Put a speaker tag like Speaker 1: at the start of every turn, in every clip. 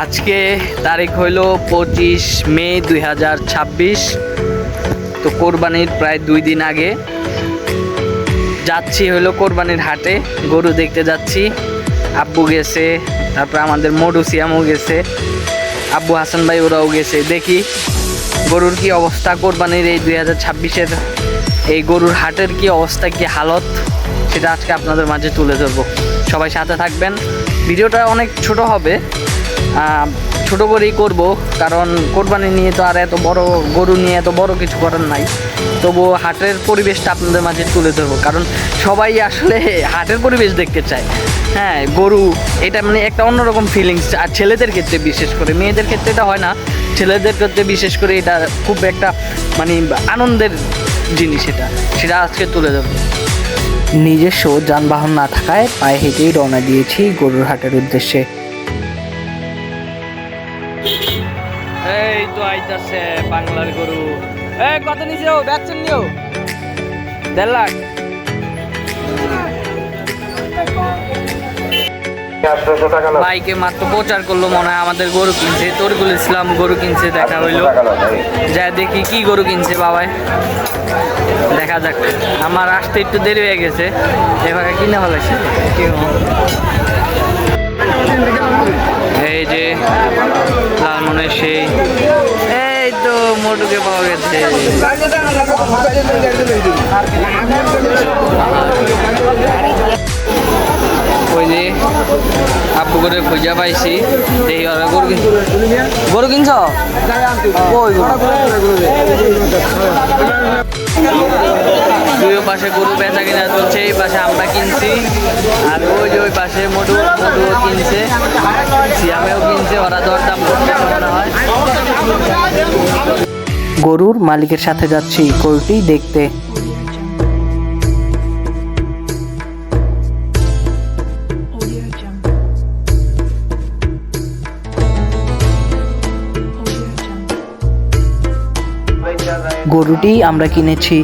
Speaker 1: আজকে তারিখ হইল 25 মে 2026। তো কোরবানির প্রায় 2 দিন আগে যাচ্ছি হইলো কোরবানির হাটে, গরু দেখতে যাচ্ছি। আব্বু গেছে, তারপর আমাদের মডু সিয়ামও গেছে, আব্বু হাসান ভাই ওরাও গেছে। দেখি গরুর কি অবস্থা, কোরবানির এই 2026-এর এই গরুর হাটের কি অবস্থা, কি হালত, সেটা আজকে আপনাদের মাঝে তুলে ধরবো। সবাই সাথে থাকবেন। ভিডিওটা অনেক ছোট হবে, ছোট করেই করব, কারণ কোরবানি নিয়ে তো আর এত বড় গরু নিয়ে এত বড় কিছু করার নাই। তবুও হাটের পরিবেশটা আপনাদের মাঝে তুলে ধরবো, কারণ সবাই আসলে হাটের পরিবেশ দেখতে চায়। হ্যাঁ, গরু এটা মানে একটা অন্যরকম ফিলিংস, আর ছেলেদের ক্ষেত্রে বিশেষ করে, মেয়েদের ক্ষেত্রে এটা হয় না, ছেলেদের ক্ষেত্রে বিশেষ করে এটা খুব একটা মানে আনন্দের জিনিস। সেটা আজকে তুলে ধরবো। নিজস্ব যানবাহন না থাকায় পায়ে হেঁটেই রওনা দিয়েছি গরুর হাটের উদ্দেশ্যে। এই তো আইতাছে বাংলার গরু। কত নিচে বেচছেন নিও? 1.5 লাখ। বাইকে মাত্র প্রচার করলো, মনে হয় আমাদের গরু কিনছে। তরিকুল ইসলাম গরু কিনছে, দেখা হইলো। যা দেখি কি গরু কিনছে বাবাই, দেখা যাক। আমার আসতে একটু দেরি হয়ে গেছে, এভাবে কিনে ফেলেছে। এই যে লালমনের সেই, এই তো মোটুকে পাওয়া গেছে। ওই যে আব্বু করে খুঁজা পাইছি, এই গরু কিনছ? ওই দুই পাশে গরু বেচা কিনা চলছে, এই পাশে আমরা কিনছি, আর ওই যে ওই পাশে মধুও কিনছে, সিয়ামেও কিনছে। ওরা দরদাম করতে মনে হয়। গরুর মালিকের সাথে যাচ্ছি গরুটি দেখতে। গরুটি আমরা কিনেছি।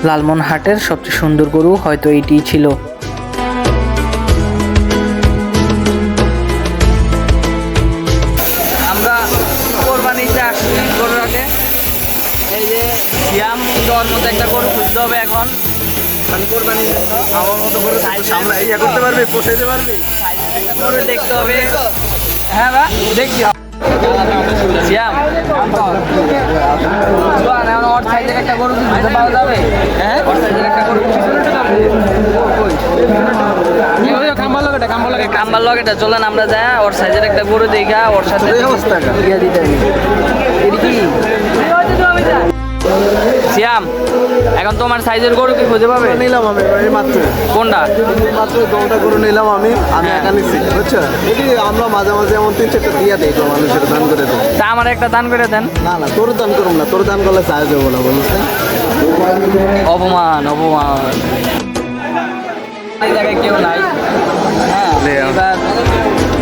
Speaker 1: লালমন হাটের সবচেয়ে সুন্দর গরু হয়তো এইটি ছিল। আমরা কোরবানিতে আসছি গরুর হাটে। এই যে সিয়াম দেওয়ার মতো একটা গরু খুঁজতে হবে এখন, কোরবানির জন্য। আমার মতো করে আমরা ইয়া করতে পারবে, পোষাইতে পারবে, গরু দেখতে হবে। হ্যাঁ বা দেখছি সিয়াম ওর সাইজের একটা গরু কিনতে পাওয়া যাবে। হ্যাঁ, ওর সাইজের একটা গরু কাম্বার লগেটা চলেন আমরা যাই, ওর সাইজের একটা গরু দেখা ওর সাথে ইয়া দিতে হবে। এটা কি সিয়াম, এখন তোমার সাইজের গরু কি খুঁজে পাবে?
Speaker 2: নিলাম আমি মাত্র।
Speaker 1: কোনটা?
Speaker 2: মাত্র 2টা গরু নিলাম আমি একা নিচ্ছি, বুঝছো? এটি আমরা মাঝে মাঝে এমন 3-4টা দিয়ে দেই, তো মানুষের দান করে দেয়।
Speaker 1: তা আমার একটা দান করে দেন।
Speaker 2: না তোর দান করুন না, তোর দান করলে সাহায্য হবো না, বলিস না?
Speaker 1: অপমান। এই জায়গায় কেউ নাই। হ্যাঁ, এবার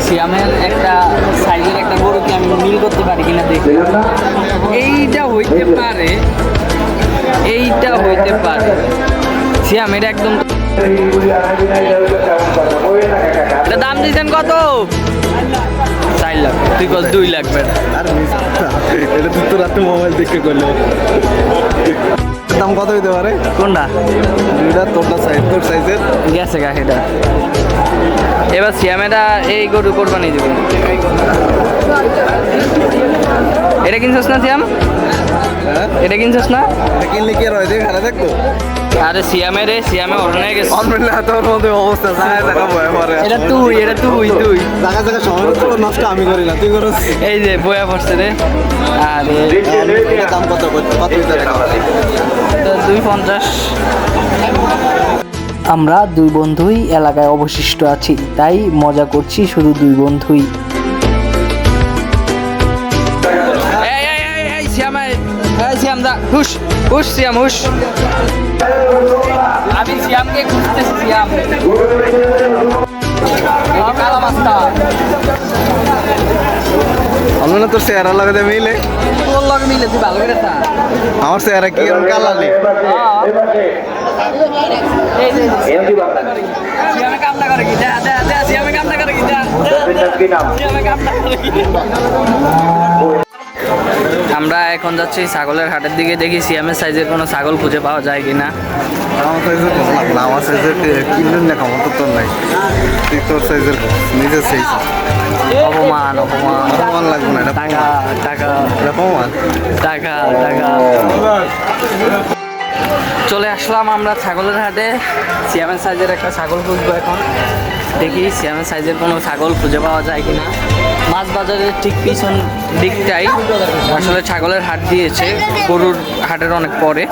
Speaker 1: সিয়ামের একটা সাইজের একটা গরুকে আমি মিল করতে পারি কিনা দেখি। এইটা হইতে পারে সিয়াম, এটা একদম। এটা দাম দিচ্ছেন কত? 4 লাখ। তুই কত? 2 লাখ।
Speaker 2: এটা তুই তো রাতে মোবাইল দেখে করলে দাম কত হইতে পারে?
Speaker 1: কোনটা?
Speaker 2: দুইটা তোরটা সাইজ, তোর সাইজের
Speaker 1: গেছে গা এটা। এবার সিয়ামেরা এই গরু কোরবানি দেবে। এটা কিনছিস না সিয়াম?
Speaker 2: হ্যাঁ,
Speaker 1: এটা কিনছিস না?
Speaker 2: কিনলে কি আর হয়? দেখে খারাপ দেখতো।
Speaker 1: আরে সিয়ামে অরণে গেছে।
Speaker 2: তোর মধ্যে অবস্থা
Speaker 1: এটা তুই
Speaker 2: জায়গা সময় নষ্ট আমি করি না, তুই করস।
Speaker 1: এই যে বয়া পড়ছে রে। আরে
Speaker 2: দাম কত
Speaker 1: 250। আমরা 2 বন্ধুই এলাকায় অবশিষ্ট আছি, তাই মজা করছি শুধু 2 বন্ধুই। সিয়াম দা হুশ সিয়াম হুশ। আমি সিয়ামকে খুঁজতেছি। সিয়াম কালা মাছটা
Speaker 2: অন্য না তোর চেহারা লাগাতে মিলে
Speaker 1: তোর লগে মিলে তুই ভালো করে খা।
Speaker 2: আমার চেহারা কি এরকম কালালি
Speaker 1: সিয়ামে কামটা করে কি? সিয়ামে কামটা করে কি? সিয়ামে কামটা করে কি? আমরা এখন যাচ্ছি ছাগলের হাটের দিকে, দেখি সিয়ামের সাইজের কোনো ছাগল খুঁজে পাওয়া যায় কিনা।
Speaker 2: আমার সাইজের কম লাগলো, আমার সাইজের কিনলেন না খামো তো তোর নাই, তুই তোর সাইজের নিজের সাইজ
Speaker 1: অপমান অপমান
Speaker 2: অপমান লাগবে না, এটা
Speaker 1: টাকা টাকা
Speaker 2: এটা অপমান।
Speaker 1: টাকা টাকা। চলে আসলাম আমরা ছাগলের হাটে, সিয়ামের সাইজের একটা ছাগল খুঁজবো এখন। দেখি সিয়ামের সাইজের কোনো ছাগল খুঁজে পাওয়া যায় কিনা। মাছ বাজারের ঠিক পিছন দিকটাই আসলে ছাগলের হাট দিয়েছে, গরুর হাটের অনেক পরে।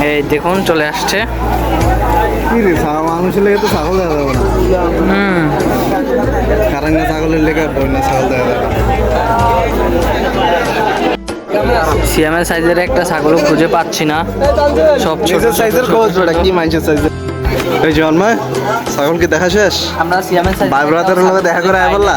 Speaker 1: এই দেখুন চলে আসছে।
Speaker 2: কি রে মানুষের লেগে তো ছাগল দেওয়া যাবে না, কারণ ছাগলের লেগে বন্যা ছাগল দেওয়া যাবে না।
Speaker 1: সিয়ামের সাইজের একটা ছাগলও খুঁজে পাচ্ছি না, সব ছোট
Speaker 2: নিজের সাইজের খোঁজ ওটা কি মানুষের সাইজের। এই জন্মায় ছাগল কি দেখা শেষ?
Speaker 1: আমরা সিয়ামের সাইজ
Speaker 2: ভাই ব্রাদারের লগে দেখা করে আয় বললা?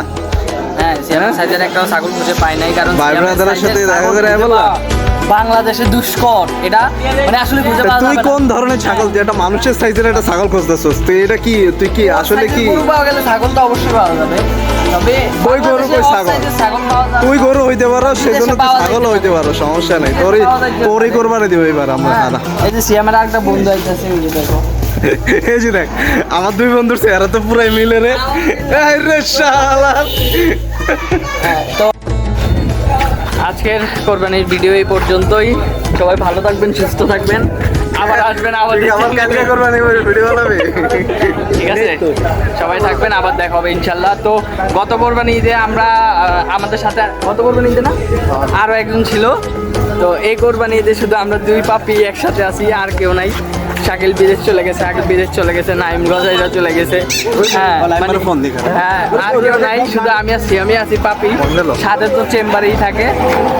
Speaker 1: হ্যাঁ, সিয়ামের সাইজের একটা ছাগল খুঁজে পাই নাই, কারণ
Speaker 2: ভাই
Speaker 1: সিয়ামের
Speaker 2: ব্রাদারের
Speaker 1: সাইজের
Speaker 2: সাথে দেখা
Speaker 1: ছাগল
Speaker 2: করে আয়
Speaker 1: খুঁজে
Speaker 2: বললা?
Speaker 1: পাওয়া বাংলাদেশে দুষ্কর, এটা মানে আসলে খুঁজে পাওয়া
Speaker 2: তুই
Speaker 1: যাবে না।
Speaker 2: কোন ধরনের ছাগল, যে একটা মানুষের সাইজের একটা ছাগল খুঁজতেছস তুই? এটা কি তুই কি আসলে কি
Speaker 1: গরু পাওয়া গেলে ছাগল তো অবশ্যই পাওয়া যাবে, তবে
Speaker 2: কই গরু, কই
Speaker 1: বাংলাদেশে
Speaker 2: ছাগল?
Speaker 1: off size এর ছাগল পাওয়া যাবে।
Speaker 2: তুই গরু হইতে পারো, সেজন্য তুই
Speaker 1: পাওয়া যায়
Speaker 2: ছাগল
Speaker 1: না।
Speaker 2: হইতে পারো, সমস্যা নেই। তোরই তোরই কোরবানি দিব এবার আমরা
Speaker 1: হ্যাঁ,
Speaker 2: সারা।
Speaker 1: এই যে সিয়ামের আরেকটা বন্ধু আইতাছে, ওই যে দেখো।
Speaker 2: এই যে দেখ আমার দুই বন্ধুর চেহারা তো পুরাই মিলে রে। এই রে শালা।
Speaker 1: হ্যাঁ, তো আজকের কোরবানির ভিডিও এই পর্যন্তই। সবাই ভালো থাকবেন, সুস্থ থাকবেন, আবার আসবেন, আবার
Speaker 2: তুই আমার কালকে কোরবানি ভিডিও বানাবি?
Speaker 1: ঠিক আছে, সবাই থাকবেন, আবার দেখা হবে ইনশাল্লাহ। তো গত কোরবানি ঈদে আমরা আমাদের সাথে গত কোরবানি ঈদে না আরও একজন ছিল, তো এই কোরবানি ঈদে শুধু আমরা দুই পাপি একসাথে আছি, আর কেউ নাই। শাকিল বিদেশ চলে গেছে, আকিল বিদেশ চলে গেছে, নাইম গজাইরা চলে গেছে। হ্যাঁ মানে
Speaker 2: ফোন দিকে
Speaker 1: হ্যাঁ, আর কেউ নাই, শুধু আমি আছি পাপি,
Speaker 2: ফোন দিলো?
Speaker 1: সাথে তো চেম্বারেই থাকে।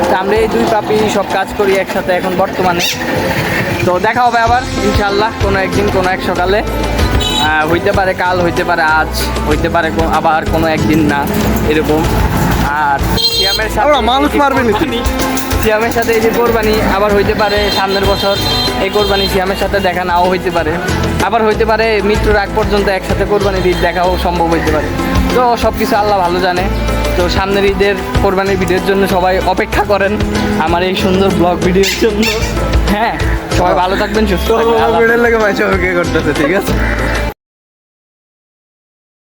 Speaker 1: তো আমরা এই দুই পাপি সব কাজ করি একসাথে এখন বর্তমানে। তো দেখা হবে আবার ইনশাল্লাহ কোনো একদিন, কোনো এক সকালে। হইতে পারে কাল, হইতে পারে আজ, হইতে পারে আবার কোনো একদিন না, এরকম। আর সিয়ামের সাথে
Speaker 2: ওরা মানুষ মারবে নাকি?
Speaker 1: সিয়ামের সাথে এই যে কোরবানি আবার হইতে পারে সামনের বছর, এই কোরবানি সিয়ামের সাথে দেখা নাও হইতে পারে, আবার হইতে পারে মৃত্যুর আগ পর্যন্ত একসাথে কোরবানির ঈদ দেখাও সম্ভব হইতে পারে। তো সব কিছু আল্লাহ ভালো জানে। তো সামনের ঈদের কোরবানির ভিডিওর জন্য সবাই অপেক্ষা করেন, আমার এই সুন্দর ব্লগ ভিডিওর জন্য। হ্যাঁ, সবাই ভালো থাকবেন, সুস্থ থাকবেন। আল্লাহ হাফেজ।
Speaker 2: লাগে মাইছে ওকে করতেছে, ঠিক আছে।